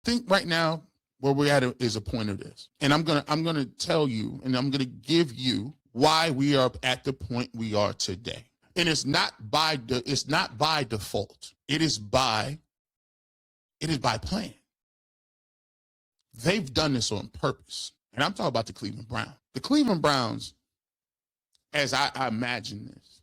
think right now where we're at is a point of this. And I'm gonna tell you, and I'm gonna give you why we are at the point we are today. And it's not by default. It is by plan. They've done this on purpose. And I'm talking about the Cleveland Browns. The Cleveland Browns, as I imagine this.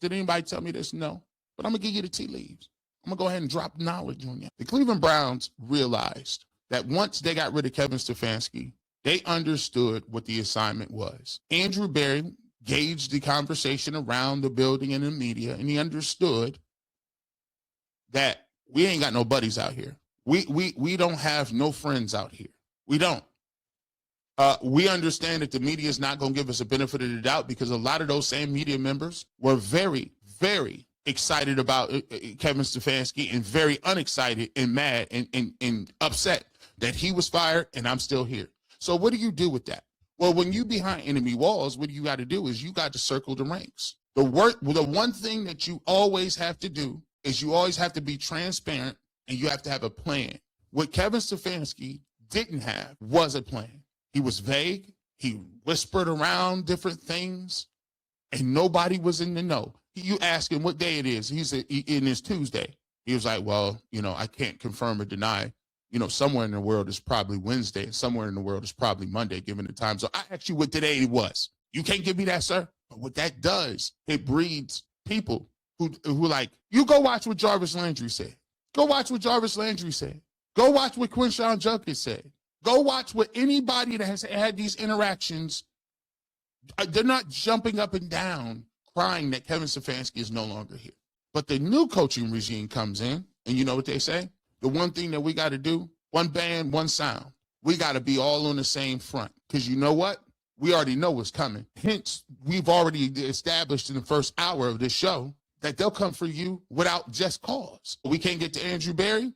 Did anybody tell me this? No. But I'm going to give you the tea leaves. I'm going to go ahead and drop knowledge on you. The Cleveland Browns realized that once they got rid of Kevin Stefanski, they understood what the assignment was. Andrew Berry gauged the conversation around the building and the media, and he understood that we ain't got no buddies out here. We don't have no friends out here. We don't. We understand that the media is not going to give us a benefit of the doubt because a lot of those same media members were very, very excited about Kevin Stefanski and very unexcited and mad and upset that he was fired and I'm still here. So what do you do with that? Well, when you behind enemy walls, what you got to do is you got to circle the ranks. The one thing that you always have to do is you always have to be transparent and you have to have a plan. What Kevin Stefanski didn't have was a plan. He was vague. He whispered around different things, and nobody was in the know. You ask him what day it is. He said, "In it's Tuesday." He was like, "Well, I can't confirm or deny. Somewhere in the world is probably Wednesday, and somewhere in the world is probably Monday, given the time." So I asked you what today was. You can't give me that, sir. But what that does, it breeds people who like, you go watch what Jarvis Landry said. Go watch what Jarvis Landry said. Go watch what Quinshon Judkins said. Go watch what anybody that has had these interactions, they're not jumping up and down crying that Kevin Stefanski is no longer here. But the new coaching regime comes in, and you know what they say? The one thing that we got to do, one band, one sound. We got to be all on the same front. Because you know what? We already know what's coming. Hence, we've already established in the first hour of this show that they'll come for you without just cause. We can't get to Andrew Berry.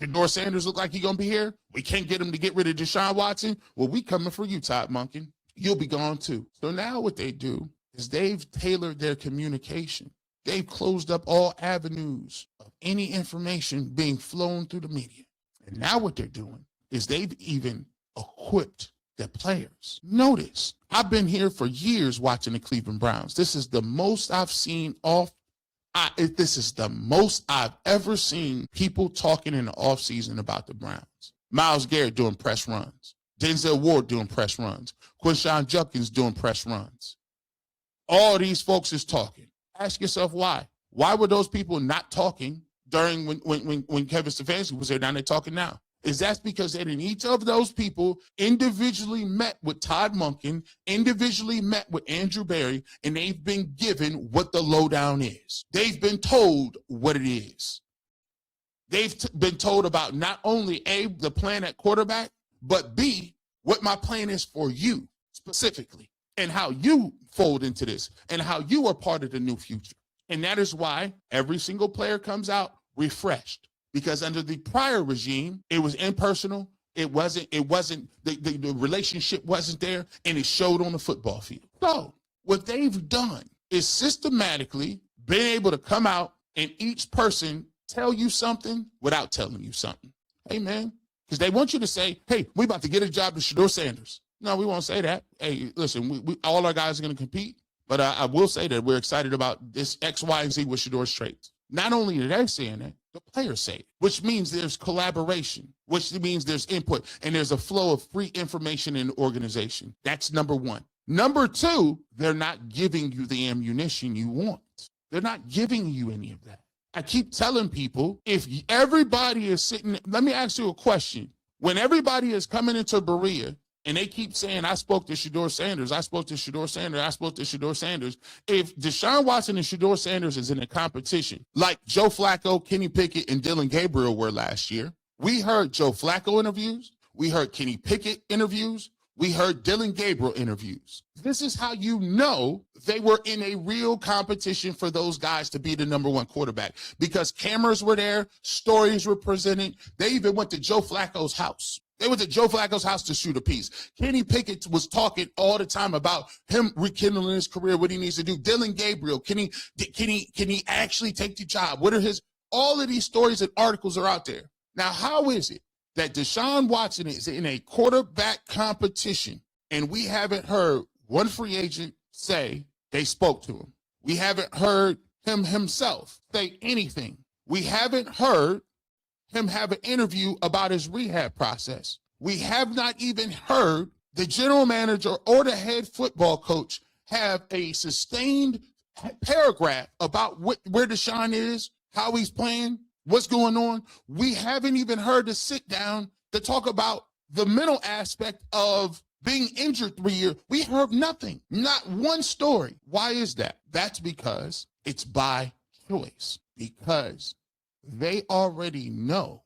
Shedeur Sanders look like he's going to be here. We can't get him to get rid of Deshaun Watson. Well, we coming for you, Todd Monken. You'll be gone too. So now what they do is they've tailored their communication. They've closed up all avenues of any information being flown through the media. And now what they're doing is they've even equipped their players. Notice, I've been here for years watching the Cleveland Browns. This is the most I've seen this is the most I've ever seen people talking in the offseason about the Browns. Myles Garrett doing press runs. Denzel Ward doing press runs. Quinshon Judkins doing press runs. All these folks is talking. Ask yourself why. Why were those people not talking during when Kevin Stefanski was there? Now they're talking now. Is that's because each of those people individually met with Todd Monken, individually met with Andrew Berry, and they've been given what the lowdown is. They've been told what it is. They've been told about not only A, the plan at quarterback, but B, what my plan is for you specifically, and how you fold into this, and how you are part of the new future. And that is why every single player comes out refreshed. Because under the prior regime, it was impersonal. It wasn't, the relationship wasn't there, and it showed on the football field. So what they've done is systematically been able to come out and each person tell you something without telling you something. Hey, man, because they want you to say, hey, we about to get a job to Shedeur Sanders. No, we won't say that. Hey, listen, we all our guys are going to compete, but I will say that we're excited about this X, Y, and Z with Shedeur's traits. Not only are they saying that, the players say it, which means there's collaboration, which means there's input, and there's a flow of free information in the organization. That's number one. Number two, they're not giving you the ammunition you want. They're not giving you any of that. I keep telling people, if everybody is sitting, let me ask you a question. When everybody is coming into Berea, and they keep saying, I spoke to Shedeur Sanders, I spoke to Shedeur Sanders, I spoke to Shedeur Sanders. If Deshaun Watson and Shedeur Sanders is in a competition, like Joe Flacco, Kenny Pickett, and Dylan Gabriel were last year, we heard Joe Flacco interviews, we heard Kenny Pickett interviews, we heard Dylan Gabriel interviews. This is how you know they were in a real competition for those guys to be the number one quarterback, because cameras were there, stories were presented. They even went to Joe Flacco's house. They went to Joe Flacco's house to shoot a piece. Kenny Pickett was talking all the time about him rekindling his career, what he needs to do. Dylan Gabriel, can he actually take the job? What are all of these stories and articles are out there. Now, how is it that Deshaun Watson is in a quarterback competition, and we haven't heard one free agent say they spoke to him. We haven't heard him himself say anything. We haven't heard him have an interview about his rehab process. We have not even heard the general manager or the head football coach have a sustained paragraph about where Deshaun is, how he's playing, what's going on. We haven't even heard to sit down to talk about the mental aspect of being injured 3 years. We heard nothing, not one story. Why is that? That's because it's by choice, because they already know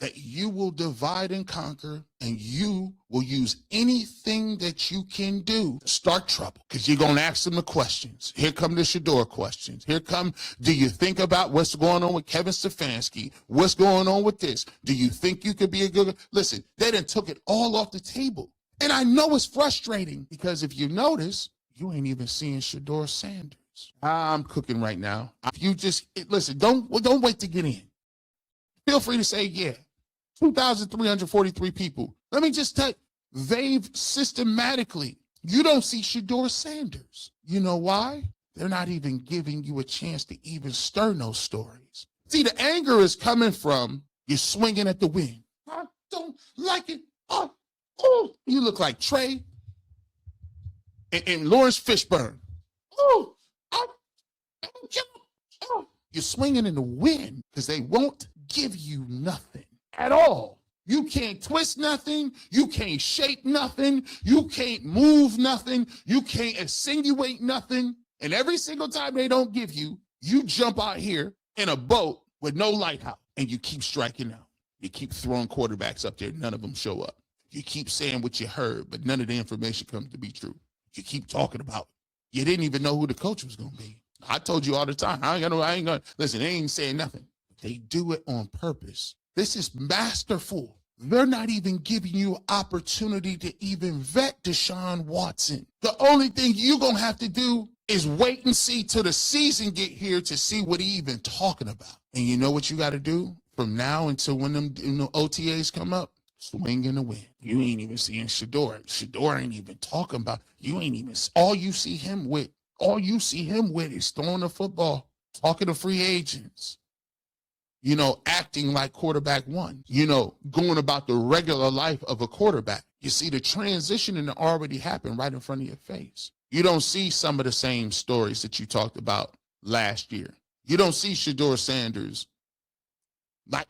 that you will divide and conquer, and you will use anything that you can do to start trouble, because you're going to ask them the questions. Here come the Shedeur questions. Here come, do you think about what's going on with Kevin Stefanski? What's going on with this? Do you think you could be a good... Listen, they done took it all off the table. And I know it's frustrating, because if you notice, you ain't even seeing Shedeur Sanders. I'm cooking right now. If you just... Listen, don't wait to get in. Feel free to say, yeah, 2,343 people. Let me just tell you, they've systematically, you don't see Shedeur Sanders. You know why? They're not even giving you a chance to even stir those stories. See, the anger is coming from you're swinging at the wind. I don't like it. Oh, you look like Trey and Lawrence Fishburne. Oh, you're swinging in the wind because they won't give you nothing at all. You can't twist nothing. You can't shape nothing. You can't move nothing. You can't insinuate nothing. And every single time they don't give you, you jump out here in a boat with no lighthouse, and you keep striking out. You keep throwing quarterbacks up there. None of them show up. You keep saying what you heard, but none of the information comes to be true. You keep talking about it. You didn't even know who the coach was going to be. I told you all the time. I ain't gonna listen. They ain't saying nothing. They do it on purpose. This is masterful. They're not even giving you opportunity to even vet Deshaun Watson. The only thing you're gonna have to do is wait and see till the season get here to see what he even talking about. And you know what you got to do from now until when them OTAs come up? Swing in the wind. You ain't even seeing Shedeur. Shedeur ain't even talking about. You ain't even. All you see him with is throwing the football, talking to free agents, acting like quarterback one, going about the regular life of a quarterback. You see the transition that already happened right in front of your face. You don't see some of the same stories that you talked about last year. You don't see Shedeur Sanders,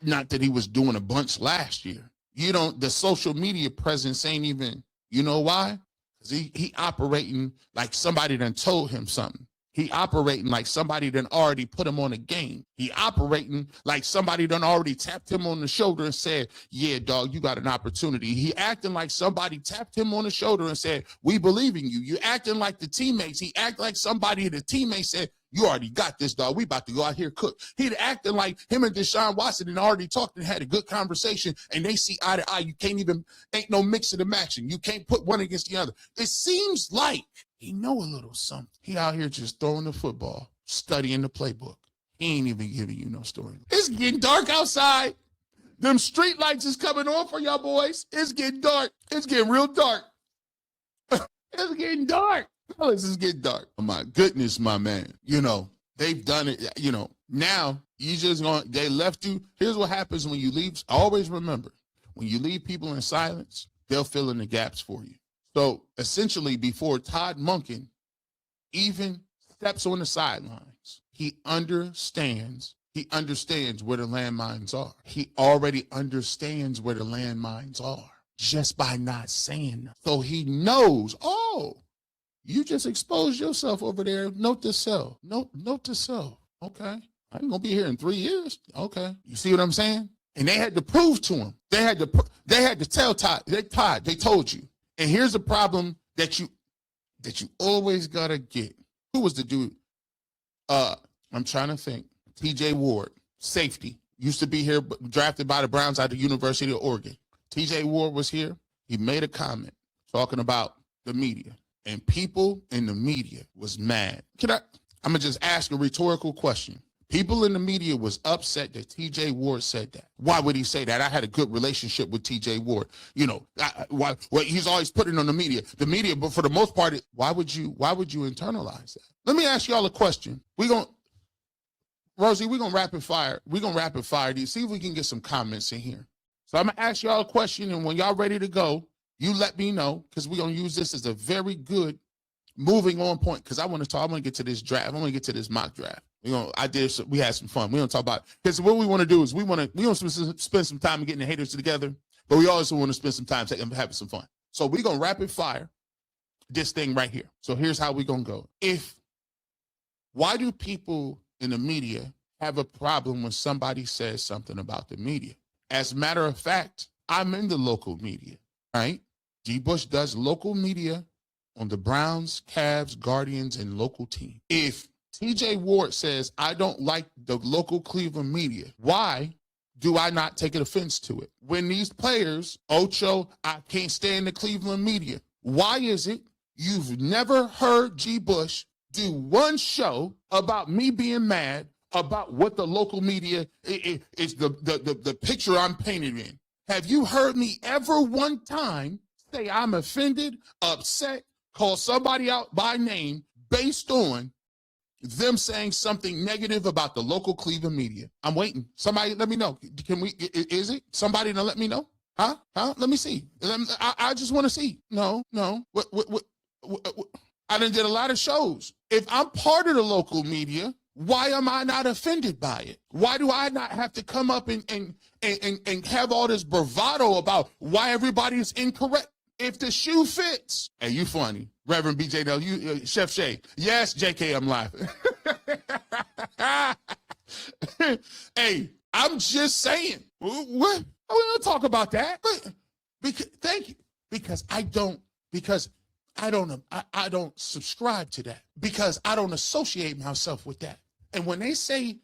not that he was doing a bunch last year. The social media presence ain't even, you know why? He operating like somebody done told him something. He operating like somebody done already put him on a game. He operating like somebody done already tapped him on the shoulder and said, yeah, dog, you got an opportunity. He acting like somebody tapped him on the shoulder and said, we believe in you. You acting like the teammates. He act like somebody, the teammates said, you already got this, dog. We about to go out here cook. He acting like him and Deshaun Watson had already talked and had a good conversation, and they see eye to eye. You can't even, ain't no mixing and matching. You can't put one against the other. It seems like he know a little something. He out here just throwing the football, studying the playbook. He ain't even giving you no story. It's getting dark outside. Them street lights is coming on for y'all boys. It's getting dark. It's getting real dark. It's getting dark. Fellas, it's getting dark. Oh my goodness, my man. They've done it. Now you just they left you. Here's what happens when you leave. Always remember, when you leave people in silence, they'll fill in the gaps for you. So essentially, before Todd Monken even steps on the sidelines, he understands where the landmines are. He already understands where the landmines are just by not saying them. So he knows, you just exposed yourself over there. Note to self. Note to self. Okay. I ain't gonna be here in 3 years. Okay. You see what I'm saying? And they had to prove to him. They had to tell Todd. They told you. And here's the problem that you always gotta get. Who was the dude? I'm trying to think. TJ Ward, safety. Used to be here, drafted by the Browns out of the University of Oregon. TJ Ward was here. He made a comment talking about the media. And people in the media was mad. I'm going to just ask a rhetorical question. People in the media was upset that TJ Ward said that. Why would he say that? I had a good relationship with TJ Ward. You know, why he's always putting on the media. The media, but for the most part, why would you internalize that? Let me ask y'all a question. Rosie, we're gonna rapid fire. We're gonna rapid fire these. See if we can get some comments in here. So I'm gonna ask y'all a question, and when y'all ready to go, you let me know, because we're gonna use this as a very good moving on point. Because I want to talk. I want to get to this draft. I want to get to this mock draft. We had some fun. We don't talk about, because what we want to do is we want to spend some time getting the haters together, but we also want to spend some time having some fun. So we're gonna rapid fire this thing right here. So here's how we're gonna go. Why do people in the media have a problem when somebody says something about the media? As a matter of fact, I'm in the local media, right? G. Bush does local media on the Browns, Cavs, Guardians, and local team. If TJ Ward says, I don't like the local Cleveland media, why do I not take an offense to it? When these players, Ocho, I can't stand the Cleveland media. Why is it you've never heard G. Bush do one show about me being mad about what the local media is, the picture I'm painted in? Have you heard me ever one time say I'm offended, upset, call somebody out by name based on them saying something negative about the local Cleveland media? I'm waiting. Somebody let me know. Is it somebody to let me know? Huh? Let me see. I just want to see. No. What? I done did a lot of shows. If I'm part of the local media, why am I not offended by it? Why do I not have to come up and have all this bravado about why everybody is incorrect? If the shoe fits. Hey, you funny. Reverend BJ, you Chef Shay. Yes, JK, I'm laughing. Hey, I'm just saying. What? We don't talk about that. Thank you. Because I don't subscribe to that, because I don't associate myself with that. And when they say,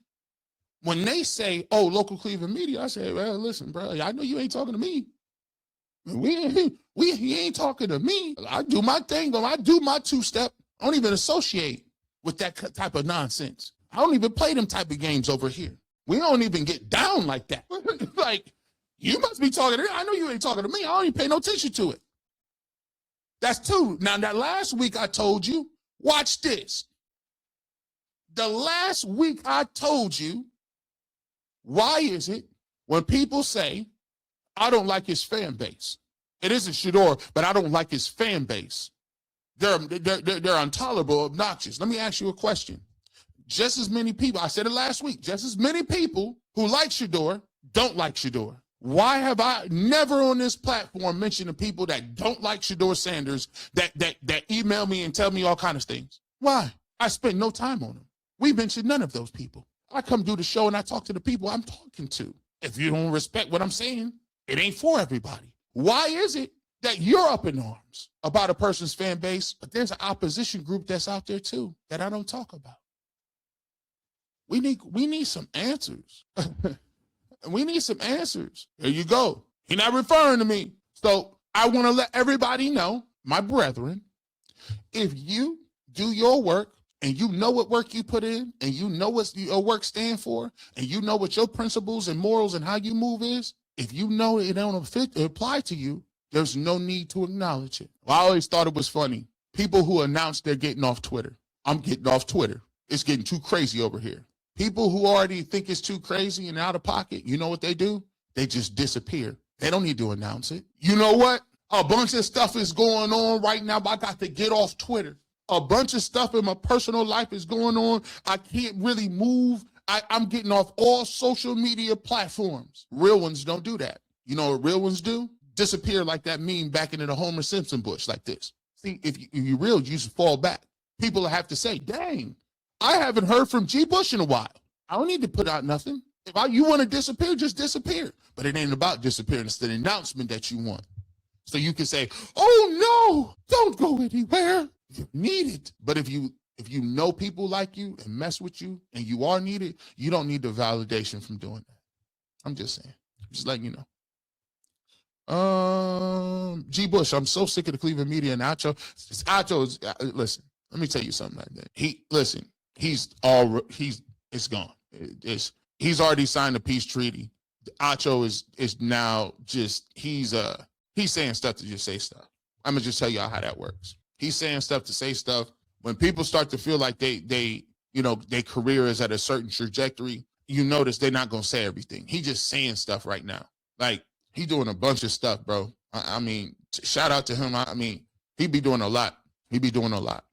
oh, local Cleveland media, I say, well, listen, bro, I know you ain't talking to me. He ain't talking to me. I do my thing, I do my two-step. I don't even associate with that type of nonsense. I don't even play them type of games over here. We don't even get down like that. Like, you must be talking to me. I know you ain't talking to me. I don't even pay no attention to it. That's two. Now, that last week I told you, watch this. The last week I told you, why is it when people say, I don't like his fan base? It isn't Shedeur, but I don't like his fan base. They're intolerable, obnoxious. Let me ask you a question. Just as many people, I said it last week, just as many people who like Shedeur don't like Shedeur. Why have I never on this platform mentioned the people that don't like Shedeur Sanders, that email me and tell me all kinds of things? Why? I spend no time on them. We mentioned none of those people. I come do the show and I talk to the people I'm talking to. If you don't respect what I'm saying, it ain't for everybody. Why is it that you're up in arms about a person's fan base, but there's an opposition group that's out there too that I don't talk about? We need some answers. We need some answers. There you go. He's not referring to me. So I want to let everybody know, my brethren, if you do your work and you know what work you put in and you know what your work stands for and you know what your principles and morals and how you move is, if you know it don't apply to you, there's no need to acknowledge it. Well, I always thought it was funny. People who announce they're getting off Twitter. I'm getting off Twitter. It's getting too crazy over here. People who already think it's too crazy and out of pocket, you know what they do? They just disappear. They don't need to announce it. You know what? A bunch of stuff is going on right now, but I got to get off Twitter. A bunch of stuff in my personal life is going on. I can't really move. I'm getting off all social media platforms. Real ones don't do that. You know what real ones do? Disappear like that meme back into the Homer Simpson bush like this. See, if you're real, you just fall back. People have to say, dang, I haven't heard from G. Bush in a while. I don't need to put out nothing. If you want to disappear, just disappear. But it ain't about disappearing. It's the announcement that you want. So you can say, oh, no, don't go anywhere. You need it. But if you know people like you and mess with you and you are needed, you don't need the validation from doing that. I'm just saying. Just letting you know. G. Bush, I'm so sick of the Cleveland media and Acho. Listen, let me tell you something like that. It's gone. He's already signed a peace treaty. Acho is now just he's saying stuff to just say stuff. I'm gonna just tell y'all how that works. He's saying stuff to say stuff. When people start to feel like their career is at a certain trajectory, you notice they're not gonna say everything. He just saying stuff right now. Like he doing a bunch of stuff, bro. I mean, shout out to him. I mean, he be doing a lot. He be doing a lot.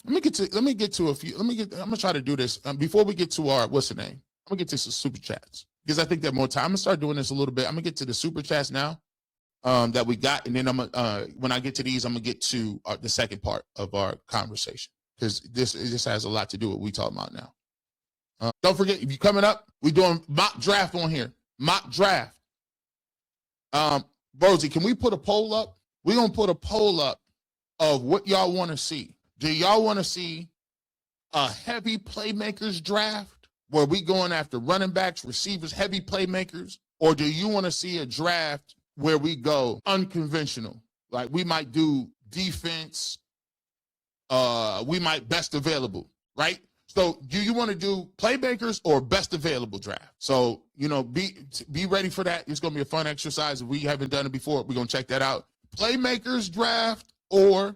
Let me get to a few. I'm gonna try to do this before we get to our what's the name. I'm gonna get to some super chats because I think that more time. I'm gonna start doing this a little bit. I'm gonna get to the super chats now that we got, and then I'm when I get to these, I'm gonna get to the second part of our conversation because this has a lot to do with what we talking about now. Don't forget, if you're coming up, we're doing mock draft on here. Mock draft. Rosie, can we put a poll up? We're gonna put a poll up of what y'all want to see. Do y'all want to see a heavy playmakers draft where we going after running backs, receivers, heavy playmakers? Or do you want to see a draft where we go unconventional? Like we might do defense, we might best available, right? So do you want to do playmakers or best available draft? So, be ready for that. It's going to be a fun exercise. If we haven't done it before, we're going to check that out. Playmakers draft or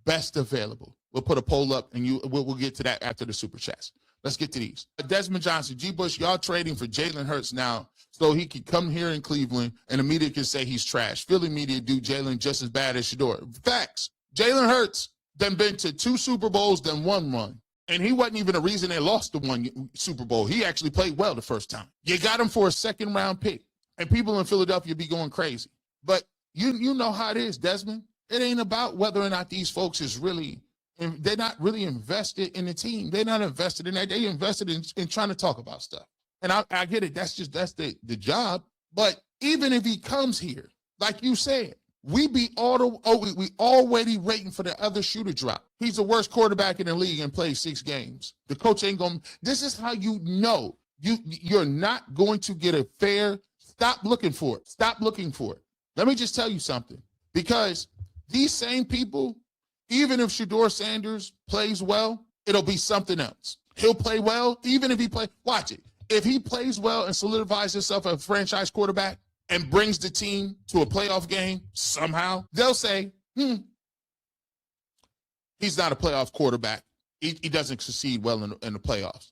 best available. We'll put a poll up and we'll get to that after the super chats. Let's get to these. Desmond Johnson, G. Bush, y'all trading for Jalen Hurts now so he can come here in Cleveland and the media can say he's trash. Philly media do Jalen just as bad as Shedeur. Facts. Jalen Hurts then been to 2 Super Bowls, then 1 run. And he wasn't even the reason they lost the 1 Super Bowl. He actually played well the first time. You got him for a second-round pick. And people in Philadelphia be going crazy. But you know how it is, Desmond. It ain't about whether or not these folks is really, they're not really invested in the team. They're not invested in that. They invested in trying to talk about stuff. And I get it. That's the job. But even if he comes here, like you said, we already waiting for the other shoe to drop. He's the worst quarterback in the league and plays 6 games. The coach ain't going to, this is how you know you're not going to get a fair, stop looking for it. Stop looking for it. Let me just tell you something. Because these same people, even if Shedeur Sanders plays well, it'll be something else. He'll play well, even if he watch it. If he plays well and solidifies himself as a franchise quarterback and brings the team to a playoff game somehow, they'll say, he's not a playoff quarterback. He doesn't succeed well in the playoffs.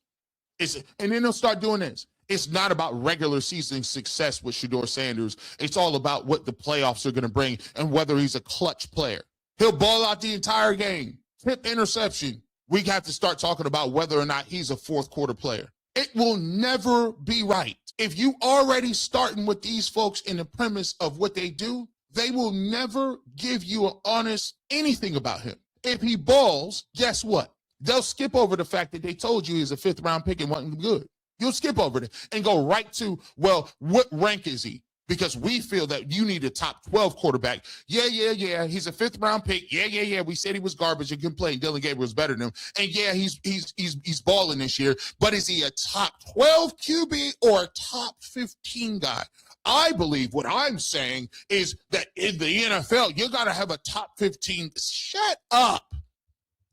And then they'll start doing this. It's not about regular season success with Shedeur Sanders. It's all about what the playoffs are going to bring and whether he's a clutch player. He'll ball out the entire game. Tip interception. We have to start talking about whether or not he's a fourth quarter player. It will never be right. If you already starting with these folks in the premise of what they do, they will never give you an honest anything about him. If he balls, guess what? They'll skip over the fact that they told you he's a 5th round pick and wasn't good. You'll skip over it and go right to, well, what rank is he? Because we feel that you need a top 12 quarterback. Yeah. He's a 5th round pick. Yeah. We said he was garbage and couldn't play. And Dylan Gabriel was better than him. And yeah, he's balling this year. But is he a top 12 QB or a top 15 guy? I believe what I'm saying is that in the NFL, you got to have a top 15. Shut up.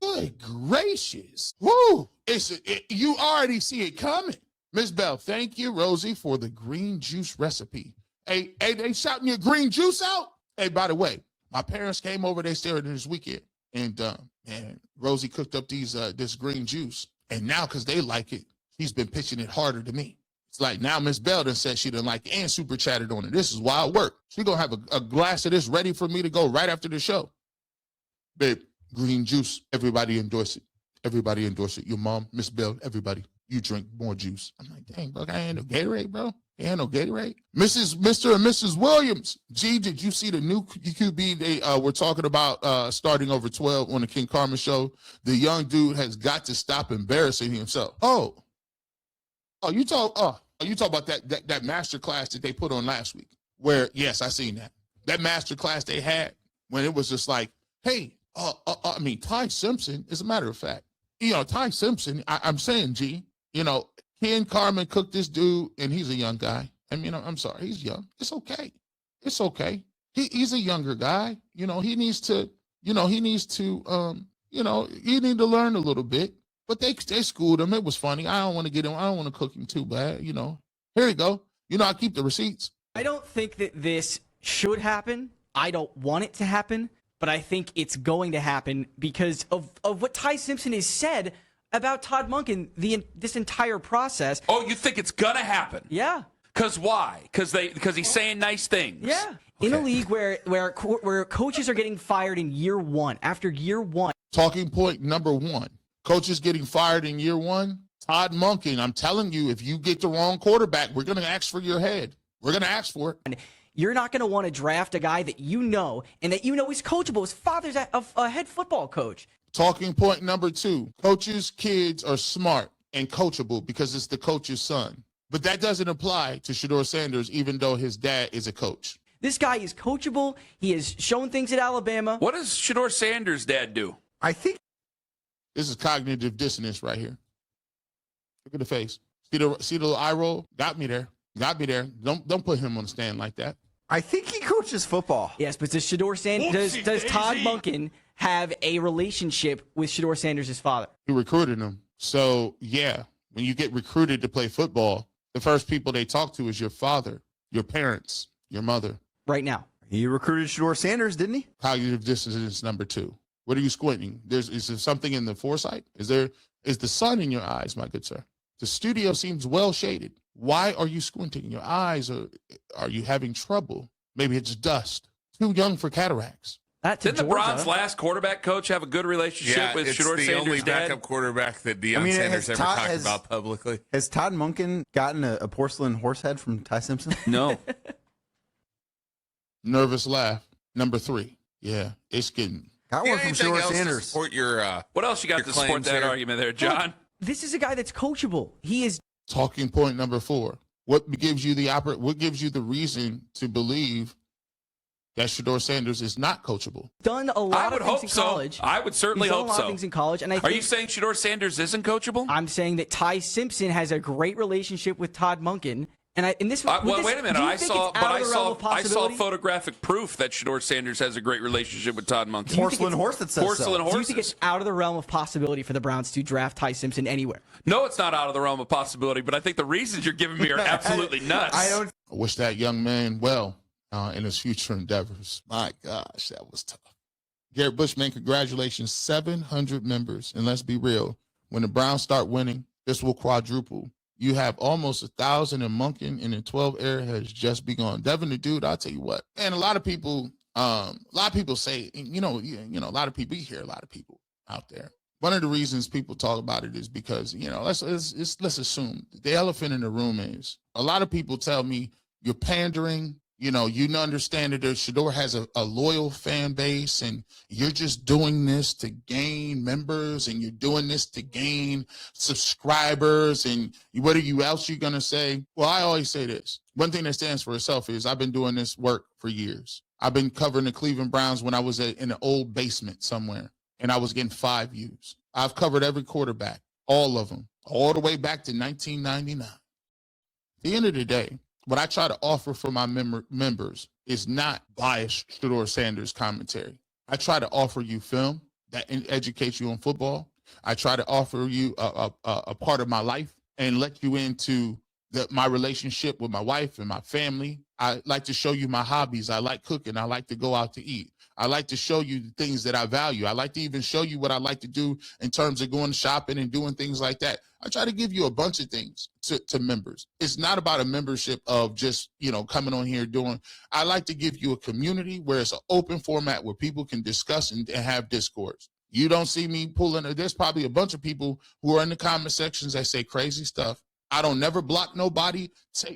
Good gracious. Woo. You already see it coming. Miss Bell, thank you, Rosie, for the green juice recipe. Hey, they shouting your green juice out? Hey, by the way, my parents came over, they stayed this weekend, and Rosie cooked up this green juice. And now, because they like it, she's been pitching it harder to me. It's like now Miss Bell done said she didn't like it and super chatted on it. This is wild work. She's going to have a glass of this ready for me to go right after the show. Babe, green juice, everybody endorse it. Everybody endorse it. Your mom, Miss Bell, everybody. You drink more juice. I'm like, dang, bro, I ain't no Gatorade, bro. Ain't no Gatorade. Mr. and Mrs. Williams. G, did you see the new QB they were talking about starting over 12 on the King Carmen show? The young dude has got to stop embarrassing himself. You talk about that master class that they put on last week. Where, yes, I seen that. That master class they had when it was just like, hey, Ty Simpson, as a matter of fact, Ty Simpson, I'm saying, G, Ken Carmen cooked this dude, and he's a young guy. I mean, I'm sorry, he's young. It's okay. It's okay. He's a younger guy. He needs to learn a little bit. But they schooled him. It was funny. I don't want to get him. I don't want to cook him too bad. You know, here you go. You know, I keep the receipts. I don't think that this should happen. I don't want it to happen, but I think it's going to happen because of what Ty Simpson has said about Todd Monken this entire process. Oh, you think it's gonna happen? Yeah. Because why? Because he's saying nice things. Yeah. Okay. In a league where coaches are getting fired in year one, after year one. Talking point number one. Coaches getting fired in year one. Todd Monken, I'm telling you, if you get the wrong quarterback, we're going to ask for your head. We're going to ask for it. You're not going to want to draft a guy that you know and that you know is coachable. His father's a head football coach. Talking point number two. Coaches' kids are smart and coachable because it's the coach's son. But that doesn't apply to Shedeur Sanders, even though his dad is a coach. This guy is coachable. He has shown things at Alabama. What does Shedeur Sanders' dad do? I think this is cognitive dissonance right here. Look at the face. See the little eye roll? Got me there. Got me there. Don't put him on the stand like that. I think he coaches football. Yes, but does Shedeur Sanders, does Todd Monken have a relationship with Shedeur Sanders' father? He recruited him. So, yeah, when you get recruited to play football, the first people they talk to is your father, your parents, your mother. Right now. He recruited Shedeur Sanders, didn't he? Cognitive dissonance number two. What are you squinting? Is there something in the foresight? Is the sun in your eyes, my good sir? The studio seems well shaded. Why are you squinting? Your eyes are you having trouble? Maybe it's dust. Too young for cataracts. Didn't the Browns' last quarterback coach have a good relationship with Shedeur Sanders' dad? It's the only backup quarterback that Deion Sanders ever talked about publicly. Has Todd Monken gotten a porcelain horse head from Ty Simpson? No. Nervous laugh. Number three. Yeah, it's getting. Got one from Shedeur Sanders. Support your, what else you got to support that argument there, John? This is a guy that's coachable. He is. Talking point number four. What gives you the reason to believe that Shedeur Sanders is not coachable? Done a lot of things in college. I would certainly hope so. He's done a lot of things in college. And are you saying Shedeur Sanders isn't coachable? I'm saying that Ty Simpson has a great relationship with Todd Monken. And wait a minute. I saw photographic proof that Shedeur Sanders has a great relationship with Todd Monken. Porcelain horse that says porcelain horses. Do you think it's out of the realm of possibility for the Browns to draft Ty Simpson anywhere? No, it's not out of the realm of possibility, but I think the reasons you're giving me are absolutely nuts. I wish that young man well in his future endeavors. My gosh, that was tough. Garrett Bush, man, congratulations. 700 members. And let's be real, when the Browns start winning, this will quadruple. You have almost 1,000 in Monken, and in 12 air has just begun. Devin, the dude, I'll tell you what. And a lot of people say, you hear a lot of people out there. One of the reasons people talk about it is because, let's assume the elephant in the room is a lot of people tell me you're pandering. You understand that Shedeur has a loyal fan base and you're just doing this to gain members and you're doing this to gain subscribers and what are you else you're going to say? Well, I always say this. One thing that stands for itself is I've been doing this work for years. I've been covering the Cleveland Browns when I was in an old basement somewhere and I was getting 5 views. I've covered every quarterback, all of them, all the way back to 1999. At the end of the day, what I try to offer for my members is not biased Shedeur Sanders commentary. I try to offer you film that educates you on football. I try to offer you a part of my life and let you into my relationship with my wife and my family. I like to show you my hobbies. I like cooking. I like to go out to eat. I like to show you the things that I value. I like to even show you what I like to do in terms of going shopping and doing things like that. I try to give you a bunch of things to members. It's not about a membership of just, coming on here doing. I like to give you a community where it's an open format where people can discuss and have discourse. You don't see me pulling. There's probably a bunch of people who are in the comment sections that say crazy stuff. I don't never block nobody.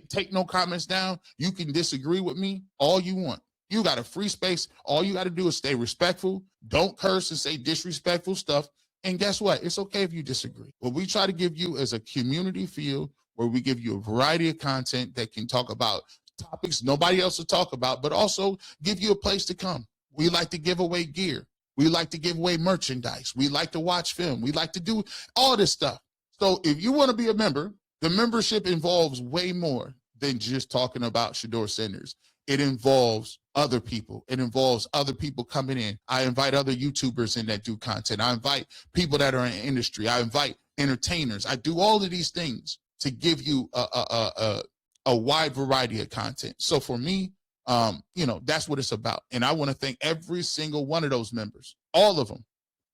Take no comments down. You can disagree with me all you want. You got a free space. All you got to do is stay respectful. Don't curse and say disrespectful stuff. And guess what? It's okay if you disagree. What we try to give you is a community feel where we give you a variety of content that can talk about topics nobody else will talk about, but also give you a place to come. We like to give away gear. We like to give away merchandise. We like to watch film. We like to do all this stuff. So if you want to be a member, the membership involves way more than just talking about Shedeur Sanders. It involves other people. It involves other people coming in. I invite other YouTubers in that do content. I invite people that are in industry. I invite entertainers. I do all of these things to give you a wide variety of content. So for me, that's what it's about. And I want to thank every single one of those members, all of them,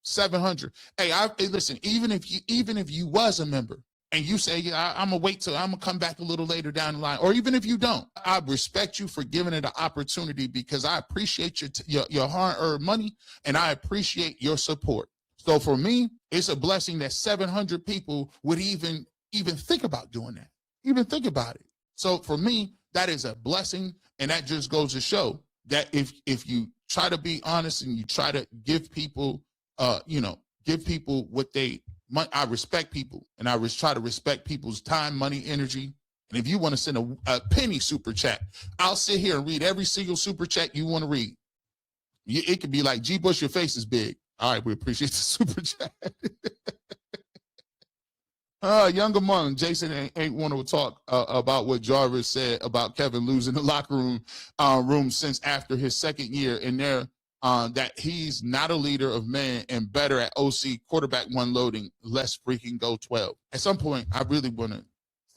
700. Hey, listen, even if you was a member, and you say, I'm going to come back a little later down the line, or even if you don't, I respect you for giving it an opportunity, because I appreciate your hard-earned money, and I appreciate your support. So for me, it's a blessing that 700 people would even think about doing that, even think about it. So for me, that is a blessing, and that just goes to show that if you try to be honest and you try to give people, give people what they. I respect people, and I try to respect people's time, money, energy. And if you want to send a penny super chat, I'll sit here and read every single super chat you want to read. It could be like, G. Bush, your face is big. All right, we appreciate the super chat. Younger Mung, Jason ain't want to talk about what Jarvis said about Kevin losing the locker room since after his second year in there. That he's not a leader of men and better at OC quarterback one loading, less freaking go 12. At some point, I really want to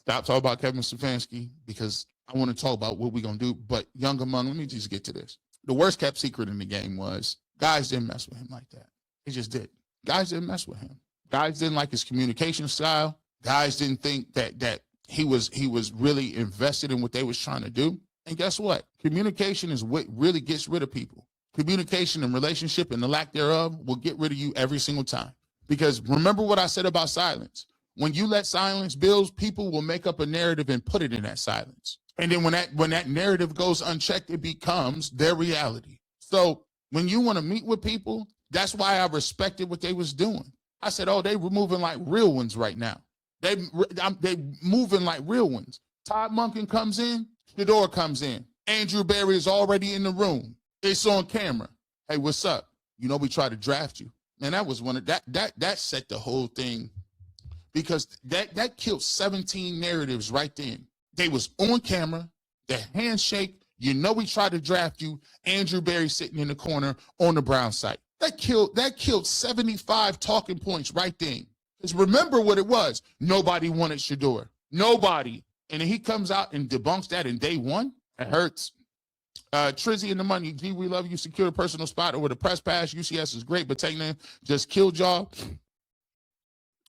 stop talking about Kevin Stefanski, because I want to talk about what we're going to do. But Younger Mung, let me just get to this. The worst kept secret in the game was guys didn't mess with him like that. They just did. Guys didn't mess with him. Guys didn't like his communication style. Guys didn't think that he was really invested in what they was trying to do. And guess what? Communication is what really gets rid of people. Communication and relationship and the lack thereof will get rid of you every single time. Because remember what I said about silence. When you let silence build, people will make up a narrative and put it in that silence. And then when that narrative goes unchecked, it becomes their reality. So when you want to meet with people, that's why I respected what they was doing. I said, oh, they were moving like real ones right now. They moving like real ones. Todd Monken comes in, Shedeur comes in. Andrew Berry is already in the room. It's on camera. Hey, what's up? We tried to draft you. Man, that was one of that set the whole thing, because that killed 17 narratives right then. They was on camera, the handshake, we tried to draft you, Andrew Berry sitting in the corner on the Brown site. That killed 75 talking points right then. Because remember what it was. Nobody wanted Shedeur. Nobody. And then he comes out and debunks that in day one. It hurts. Trizzy in the money. G, we love you. Secure a personal spot or with a press pass. UCS is great, but Technic just killed y'all.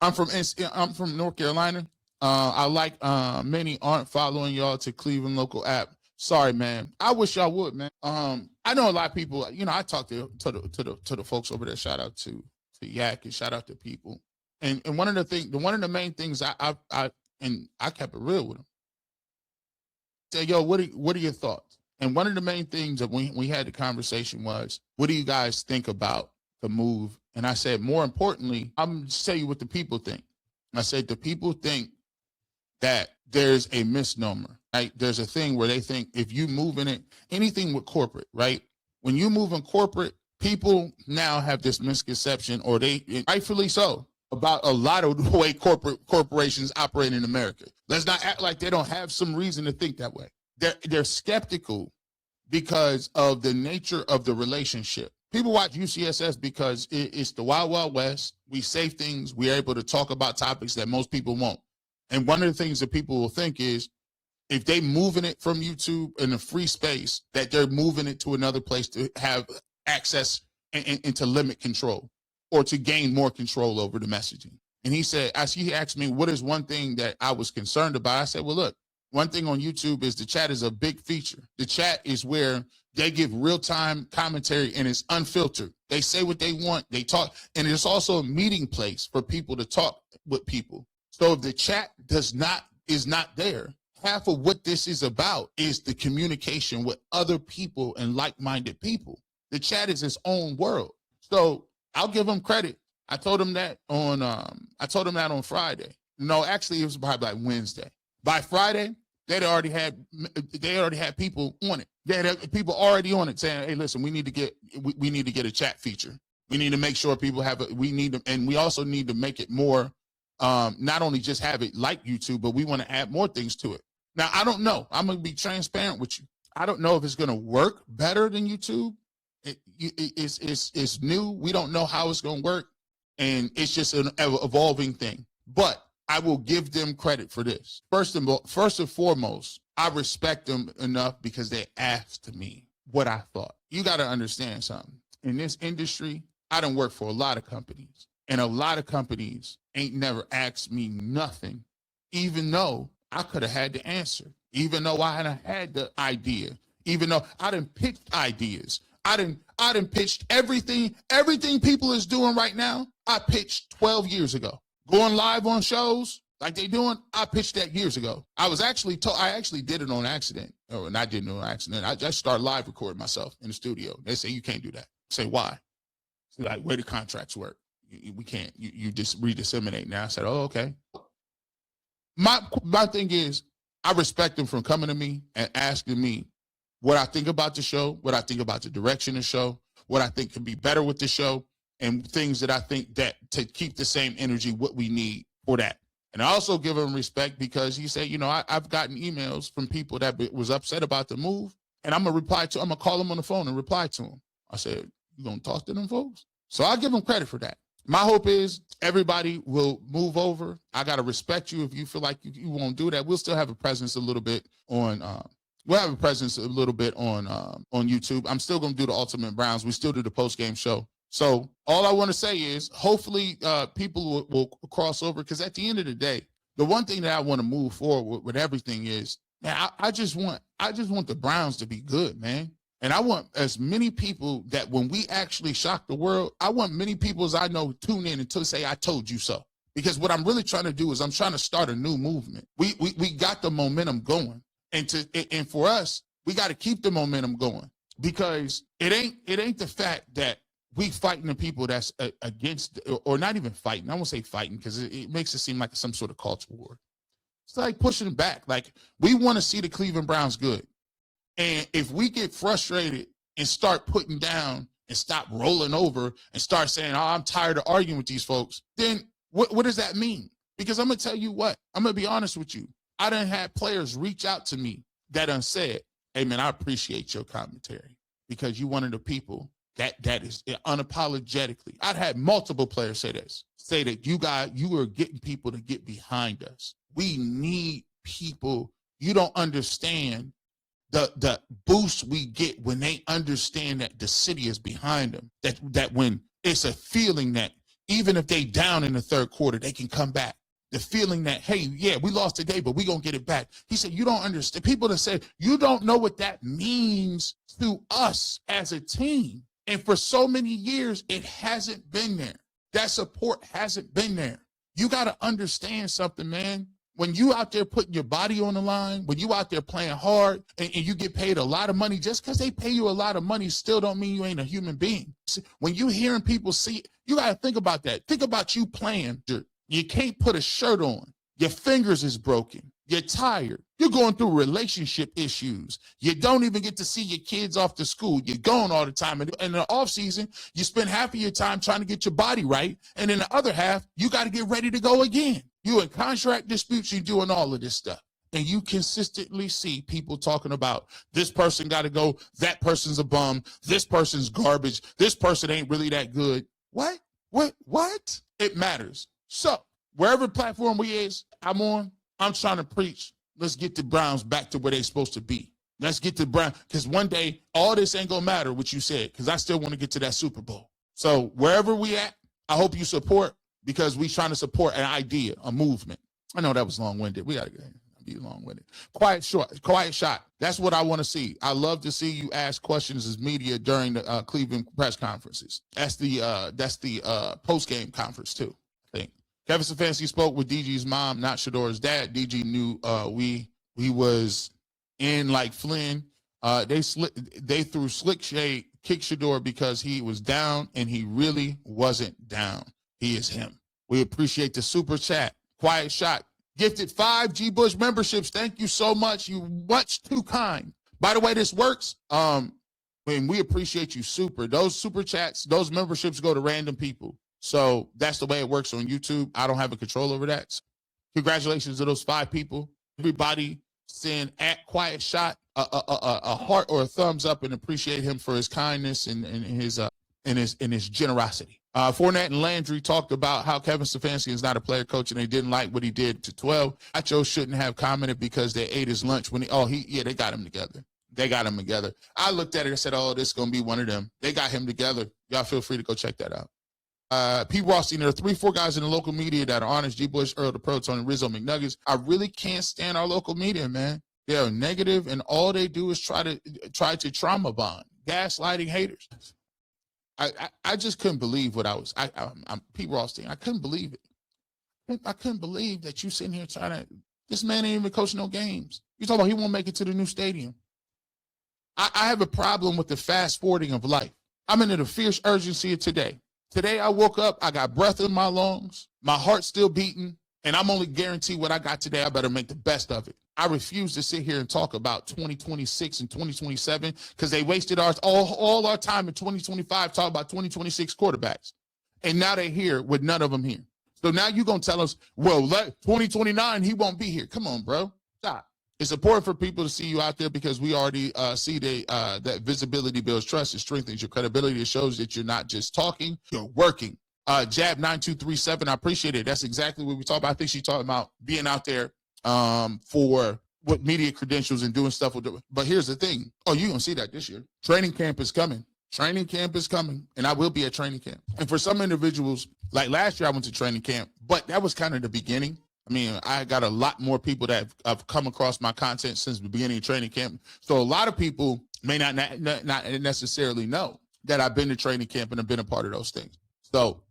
I'm from North Carolina. I like many aren't following y'all to Cleveland local app. Sorry, man. I wish y'all would, man. I know a lot of people. I talked to the folks over there. Shout out to Yak and shout out to people. And one of the main things I kept it real with them. Say, yo, what are your thoughts? And one of the main things that we had the conversation was, what do you guys think about the move? And I said, more importantly, I'm going to tell you what the people think. I said, the people think that there's a misnomer, right? There's a thing where they think if you move in it, anything with corporate, right? When you move in corporate, people now have this misconception, or they, rightfully so, about a lot of the way corporations operate in America. Let's not act like they don't have some reason to think that way. They're skeptical because of the nature of the relationship. People watch UCSS because it's the Wild Wild West. We say things. We're able to talk about topics that most people won't. And one of the things that people will think is, if they moving it from YouTube in a free space, that they're moving it to another place to have access and to limit control, or to gain more control over the messaging. And he said, as he asked me, what is one thing that I was concerned about? I said, well, look, one thing on YouTube is the chat is a big feature. The chat is where they give real-time commentary, and it's unfiltered. They say what they want, they talk, and it's also a meeting place for people to talk with people. So if the chat is not there, half of what this is about is the communication with other people and like-minded people. The chat is its own world. So I'll give them credit. I told them that on Friday. No, actually it was probably like Wednesday. By Friday, they already had people on it. They had people already on it saying, "Hey, listen, we need to get a chat feature. We need to make sure people have it. And we also need to make it more, not only just have it like YouTube, but we want to add more things to it." Now, I don't know. I'm going to be transparent with you. I don't know if it's going to work better than YouTube. It's new. We don't know how it's going to work. And it's just an evolving thing. But I will give them credit for this. First and foremost, I respect them enough because they asked me what I thought. You got to understand something. In this industry, I done worked for a lot of companies. And a lot of companies ain't never asked me nothing, even though I could have had the answer, even though I had the idea, even though I done pitched ideas. I done pitched everything people is doing right now. I pitched 12 years ago. Going live on shows like they doing, I pitched that years ago. I actually did it on accident. Or not did it on accident. I just started live recording myself in the studio. They say, you can't do that. I say, why? So like, where the contracts work? We can't. You just re-disseminate now. I said, oh, okay. My thing is, I respect them from coming to me and asking me what I think about the show, what I think about the direction of the show, what I think can be better with the show, and things that I think that to keep the same energy, what we need for that. And I also give him respect because he said, I've gotten emails from people that was upset about the move, and I'm going to call them on the phone and reply to them. I said, you going to talk to them folks? So I give them credit for that. My hope is everybody will move over. I got to respect you if you feel like you won't do that. We'll still have a presence a little bit on YouTube. I'm still going to do the Ultimate Browns. We still do the post-game show. So all I want to say is hopefully people will cross over, because at the end of the day, the one thing that I want to move forward with everything is, man, I just want the Browns to be good, man. And I want as many people that when we actually shock the world, I want many people as I know tune in and say, I told you so. Because what I'm really trying to do is I'm trying to start a new movement. We got the momentum going. And for us, we got to keep the momentum going, because it ain't the fact that we fighting the people that's against, or not even fighting. I won't say fighting because it makes it seem like some sort of culture war. It's like pushing back. Like, we want to see the Cleveland Browns good. And if we get frustrated and start putting down and stop rolling over and start saying, oh, I'm tired of arguing with these folks, then what does that mean? Because I'm going to tell you what, I'm going to be honest with you. I done had players reach out to me that done said, hey, man, I appreciate your commentary because you one of the people that is unapologetically. I'd had multiple players say that you are getting people to get behind us. We need people. You don't understand the boost we get when they understand that the city is behind them, that when it's a feeling that even if they down in the third quarter, they can come back. The feeling that, hey, yeah, we lost today, but we're going to get it back. He said, you don't understand. People that say, you don't know what that means to us as a team. And for so many years, it hasn't been there. That support hasn't been there. You got to understand something, man. When you out there putting your body on the line, when you out there playing hard and you get paid a lot of money, just because they pay you a lot of money still don't mean you ain't a human being. When you hearing people see, you got to think about that. Think about you playing. You can't put a shirt on. Your fingers is broken. You're tired. You're going through relationship issues. You don't even get to see your kids off to school. You're gone all the time. And in the off season, you spend half of your time trying to get your body right. And in the other half, you got to get ready to go again. You in contract disputes, you're doing all of this stuff. And you consistently see people talking about this person got to go. That person's a bum. This person's garbage. This person ain't really that good. What? It matters. So wherever platform I'm on, I'm trying to preach. Let's get the Browns back to where they're supposed to be. Let's get the Browns, because one day all this ain't gonna matter what you said, because I still want to get to that Super Bowl. So wherever we at, I hope you support, because we trying to support an idea, a movement. I know that was long-winded. We gotta be long-winded. Quiet shot. That's what I want to see. I love to see you ask questions as media during the Cleveland press conferences. That's the post-game conference too, I think. Kevin Stefanski spoke with DG's mom, not Shedeur's dad. DG knew we was in like Flynn. They threw slick shade, kicked Shedeur because he was down, and he really wasn't down. He is him. We appreciate the super chat. Quiet shot. Gifted 5 G Bush memberships. Thank you so much. You much too kind. By the way, this works. And we appreciate you super. Those super chats, those memberships go to random people. So that's the way it works on YouTube. I don't have a control over that. So congratulations to those 5 people. Everybody send at Quiet Shot a heart or a thumbs up and appreciate him for his kindness and his generosity. Fournette and Landry talked about how Kevin Stefanski is not a player coach and they didn't like what he did to 12. Nacho shouldn't have commented because they ate his lunch when they got him together. They got him together. I looked at it and said, oh, this is going to be one of them. They got him together. Y'all feel free to go check that out. Pete Rothstein, there are 3-4 guys in the local media that are honest. G. Bush, Earl the Pro, Tony Rizzo, McNuggets. I really can't stand our local media, man. They are negative, and all they do is try to trauma bond, gaslighting haters. I just couldn't believe what I'm Pete Rothstein. I couldn't believe it. I couldn't believe that you sitting here trying to, this man ain't even coaching no games. You talking about he won't make it to the new stadium. I have a problem with the fast forwarding of life. I'm into the fierce urgency of today. Today I woke up, I got breath in my lungs, my heart's still beating, and I'm only guaranteed what I got today. I better make the best of it. I refuse to sit here and talk about 2026 and 2027 because they wasted all our time in 2025 talking about 2026 quarterbacks. And now they're here with none of them here. So now you're going to tell us, well, 2029, he won't be here. Come on, bro. Stop. It's important for people to see you out there because we already see that visibility builds trust. It strengthens your credibility. It shows that you're not just talking, you're working. Jab 9237, I appreciate it. That's exactly what we talk about. I think she's talking about being out there for what media credentials and doing stuff with it. But here's the thing. Oh, you're going to see that this year. Training camp is coming. Training camp is coming, and I will be at training camp. And for some individuals, like last year I went to training camp, but that was kind of the beginning. I mean, I got a lot more people that have come across my content since the beginning of training camp. So a lot of people may not necessarily know that I've been to training camp and have been a part of those things. So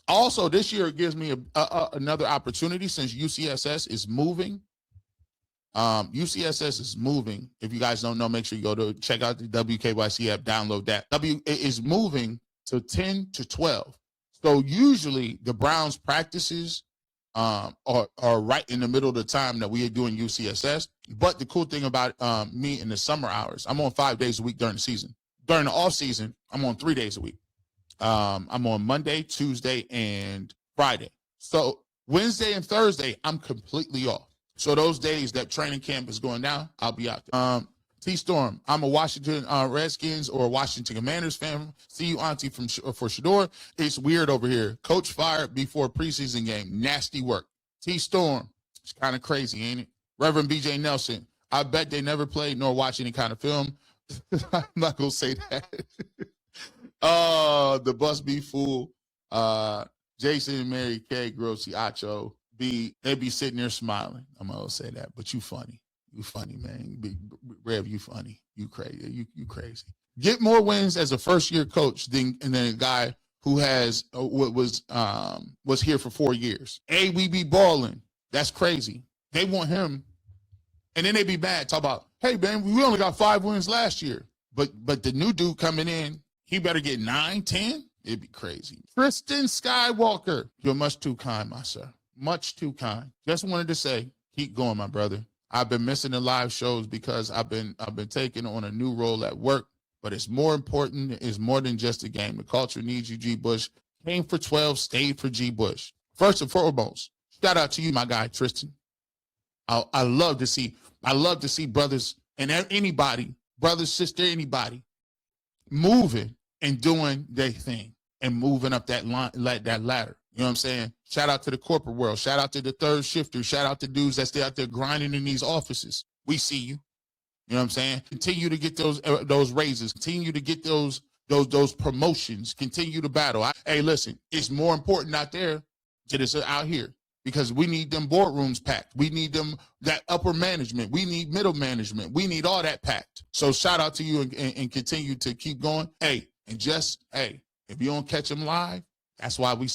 also this year it gives me another opportunity since UCSS is moving. UCSS is moving. If you guys don't know, make sure you go to check out the WKYC app, download that. It is moving to 10 to 12. So usually the Browns practices are right in the middle of the time that we are doing UCSS. But the cool thing about me in the summer hours, I'm on 5 days a week during the season. During the off season, I'm on 3 days a week. I'm on Monday, Tuesday, and Friday. So Wednesday and Thursday, I'm completely off. So those days that training camp is going down, I'll be out there. T-Storm, I'm a Washington Redskins or Washington Commanders fan. See you, Auntie, for Shedeur. It's weird over here. Coach fired before preseason game. Nasty work. T-Storm, it's kind of crazy, ain't it? Reverend B.J. Nelson, I bet they never played nor watch any kind of film. I'm not going to say that. The bus be full. Jason and Mary K. Grossi Acho. They be sitting there smiling. I'm going to say that, but you funny. You funny, man. Rev, you funny. You crazy. You crazy. Get more wins as a first-year coach than a guy who has was here for 4 years. We be balling. That's crazy. They want him, and then they be mad. Talk about, hey, man, we only got 5 wins last year. But the new dude coming in, he better get 9, 10. It'd be crazy. Tristan Skywalker, you're much too kind, my sir. Much too kind. Just wanted to say, keep going, my brother. I've been missing the live shows because I've been taking on a new role at work, but it's more important. It's more than just a game. The culture needs you, G. Bush. Came for 12, stayed for G. Bush. First and foremost, shout out to you, my guy, Tristan. I love to see brothers and anybody, brother, sister, anybody, moving and doing their thing and moving up that ladder. You know what I'm saying? Shout out to the corporate world. Shout out to the third shifters. Shout out to dudes that's out there grinding in these offices. We see you. You know what I'm saying? Continue to get those raises. Continue to get those promotions. Continue to battle. Hey, listen, it's more important out there than it's out here because we need them boardrooms packed. We need that upper management. We need middle management. We need all that packed. So shout out to you and continue to keep going. Hey, if you don't catch them live, that's why we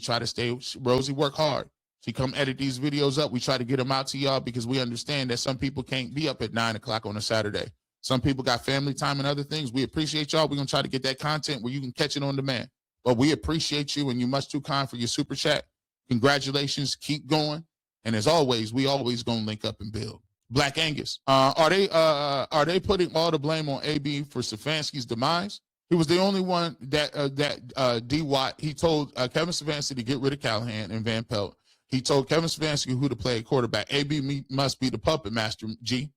try to stay. Rosie work hard. She come edit these videos up. We try to get them out to y'all because we understand that some people can't be up at 9 o'clock on a Saturday. Some people got family time and other things. We appreciate y'all. We're going to try to get that content where you can catch it on demand. But we appreciate you, and you're much too kind for your super chat. Congratulations. Keep going. And as always, we always going to link up and build. Black Angus, are they putting all the blame on AB for Stefanski's demise? He was the only one that D. Watt, he told Kevin Stefanski to get rid of Callahan and Van Pelt. He told Kevin Stefanski who to play at quarterback. AB must be the puppet master, G.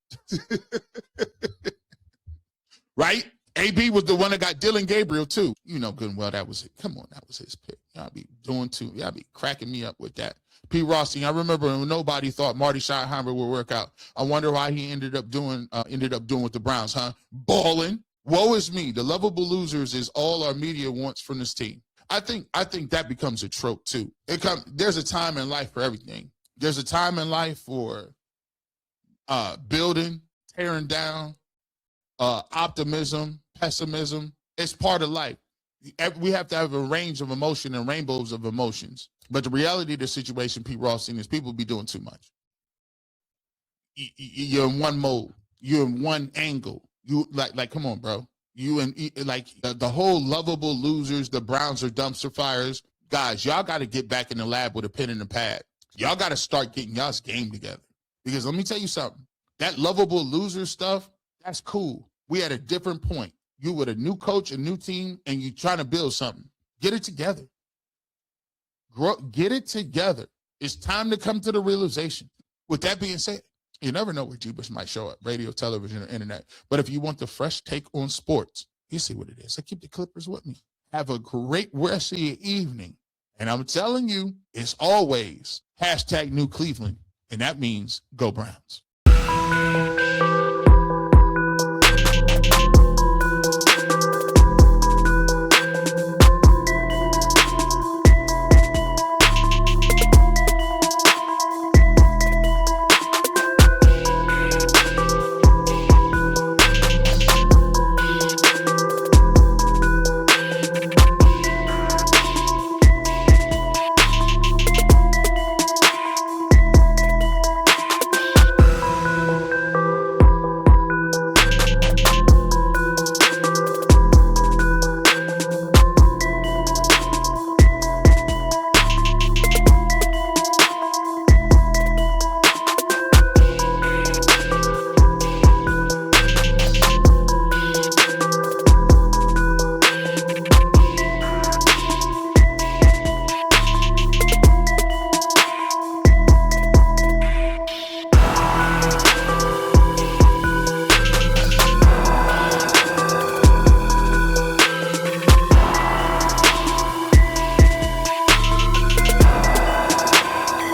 Right? AB was the one that got Dylan Gabriel, too. You know good and well that was it. Come on, that was his pick. Y'all be doing too. Y'all be cracking me up with that. P. Rossi, I remember when nobody thought Marty Schottenheimer would work out. I wonder why he ended up doing with the Browns, huh? Balling. Woe is me. The lovable losers is all our media wants from this team. I think that becomes a trope too. There's a time in life for everything. There's a time in life for building, tearing down, optimism, pessimism. It's part of life. We have to have a range of emotion and rainbows of emotions. But the reality of the situation, Pete Ross, is people be doing too much. You're in one mode. You're in one angle. You like, come on, bro. You and like the whole lovable losers. The Browns are dumpster fires. Guys, y'all got to get back in the lab with a pen and a pad. Y'all got to start getting y'all's game together. Because let me tell you something. That lovable loser stuff, that's cool. We at a different point. You with a new coach, a new team, and you trying to build something. Get it together. Get it together. It's time to come to the realization. With that being said, you never know where Jeebus might show up, radio, television, or internet. But if you want the fresh take on sports, you see what it is. So keep the Clippers with me. Have a great rest of your evening. And I'm telling you, it's always #New Cleveland. And that means go Browns.